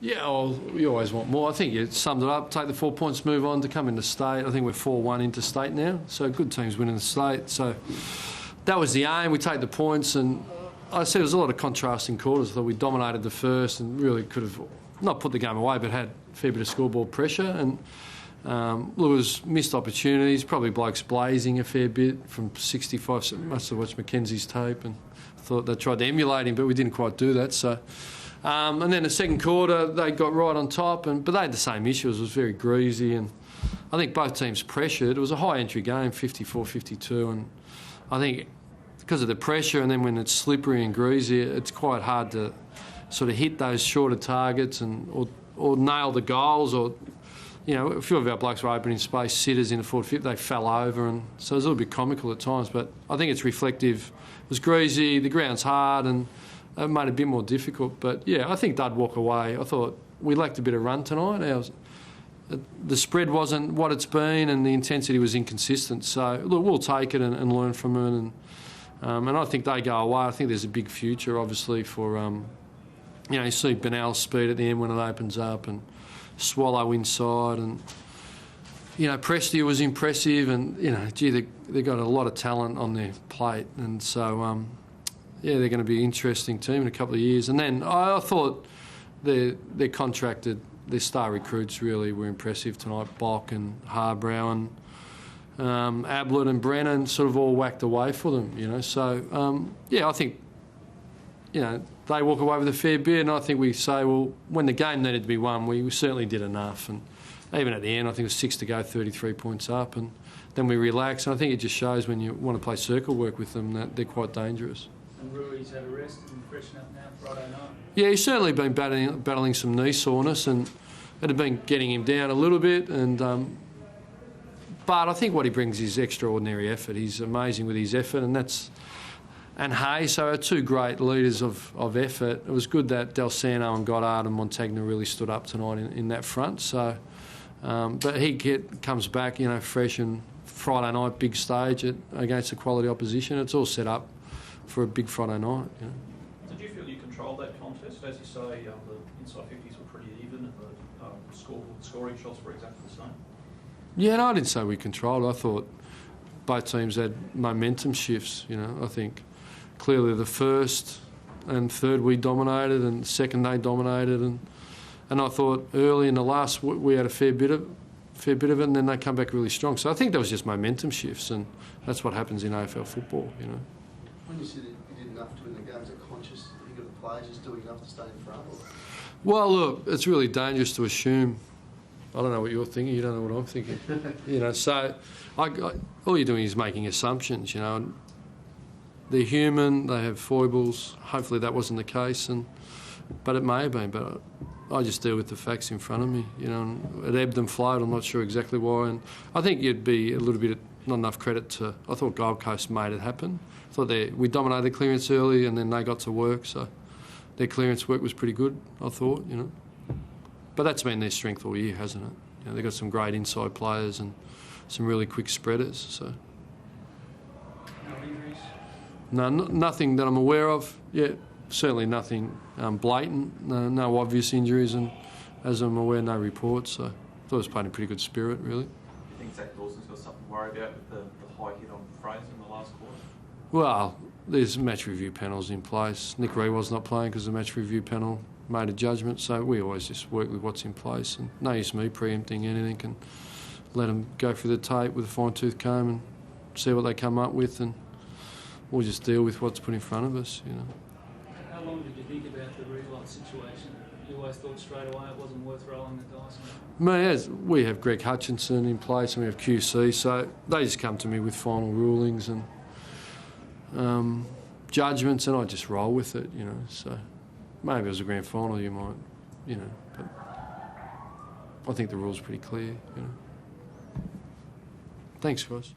Yeah, well, you always want more. I think you summed it up. Take the 4 points, move on to come into state. I think we're 4-1 into state now, so good teams winning the state. So that was the aim. We take the points, and I said there was a lot of contrasting quarters. I thought we dominated the first and really could have not put the game away, but had a fair bit of scoreboard pressure. And there was missed opportunities, probably blokes blazing a fair bit from 65. Must have watched Mackenzie's tape and thought they tried to emulate him, but we didn't quite do that. So. And then the second quarter, they got right on top, but they had the same issues. It was very greasy, and I think both teams pressured. It was a high-entry game, 54-52, and I think because of the pressure and then when it's slippery and greasy, it's quite hard to sort of hit those shorter targets or nail the goals. Or, you know, a few of our blokes were opening space, sitters in the forward 50, they fell over, and so it was a little bit comical at times, but I think it's reflective. It was greasy, the ground's hard, and it made it a bit more difficult. But, yeah, I think they'd walk away. I thought we lacked a bit of run tonight. The spread wasn't what it's been and the intensity was inconsistent. So, look, we'll take it and learn from it. And I think they go away. I think there's a big future, obviously, for, you know, you see Benell's speed at the end when it opens up and Swallow inside. And, you know, Prestia was impressive and, you know, gee, they've got a lot of talent on their plate. And so... yeah, they're going to be an interesting team in a couple of years. And then I thought their star recruits really were impressive tonight. Bock and Harbrow and Ablett and Brennan sort of all whacked away for them, you know. So, yeah, I think, you know, they walk away with a fair bit, and I think we say, well, when the game needed to be won, we certainly did enough. And even at the end, I think it was 6 to go, 33 points up, and then we relax. And I think it just shows when you want to play circle work with them that they're quite dangerous. And Rui's had a rest and freshen up now Friday night. Yeah, he's certainly been battling some knee soreness, and it had been getting him down a little bit. And but I think what he brings is extraordinary effort. He's amazing with his effort, and Hay, so our two great leaders of effort. It was good that Del Sano and Goddard and Montagna really stood up tonight in that front. So, but he comes back, you know, fresh, and Friday night big stage against a quality opposition. It's all set up for a big Friday night. You know. Did you feel you controlled that contest? As you say, the inside 50s were pretty even, and the scoring shots were exactly the same. Yeah, no, I didn't say we controlled. I thought both teams had momentum shifts. You know, I think clearly the first and third we dominated, and second they dominated, and I thought early in the last we had a fair bit of it, and then they come back really strong. So I think that was just momentum shifts, and that's what happens in AFL football. You know. When you said that you did enough to win the game, is it conscious? Do you think of the players just doing enough to stay in front? Or? Well, look, it's really dangerous to assume. I don't know what you're thinking. You don't know what I'm thinking. You know, so all you're doing is making assumptions. You know, they're human. They have foibles. Hopefully that wasn't the case, but it may have been. But I just deal with the facts in front of me. You know, and it ebbed and flowed. I'm not sure exactly why. And I think you'd be a little bit not enough credit to. I thought Gold Coast made it happen. I thought we dominated the clearance early, and then they got to work. So their clearance work was pretty good, I thought, you know. But that's been their strength all year, hasn't it? You know, they've got some great inside players and some really quick spreaders. So. No injuries? No, nothing that I'm aware of. Yeah, certainly nothing blatant. No obvious injuries, and as I'm aware, no reports. So I thought it was playing a pretty good spirit, really. Do you think Zach Dawson's got something to worry about with the high hit on Fraser in the last quarter? Well, there's match review panels in place. Nick Rewell's not playing because the match review panel made a judgment, so we always just work with what's in place, and no use me preempting anything, and let them go through the tape with a fine-tooth comb and see what they come up with, and we'll just deal with what's put in front of us, you know. How long did you think about the Rewell situation? You always thought straight away it wasn't worth rolling the dice? As we have Greg Hutchinson in place and we have QC, so they just come to me with final rulings and judgments, and I just roll with it, you know. So maybe it was a grand final, you might, you know, but I think the rule's pretty clear, you know. Thanks, guys.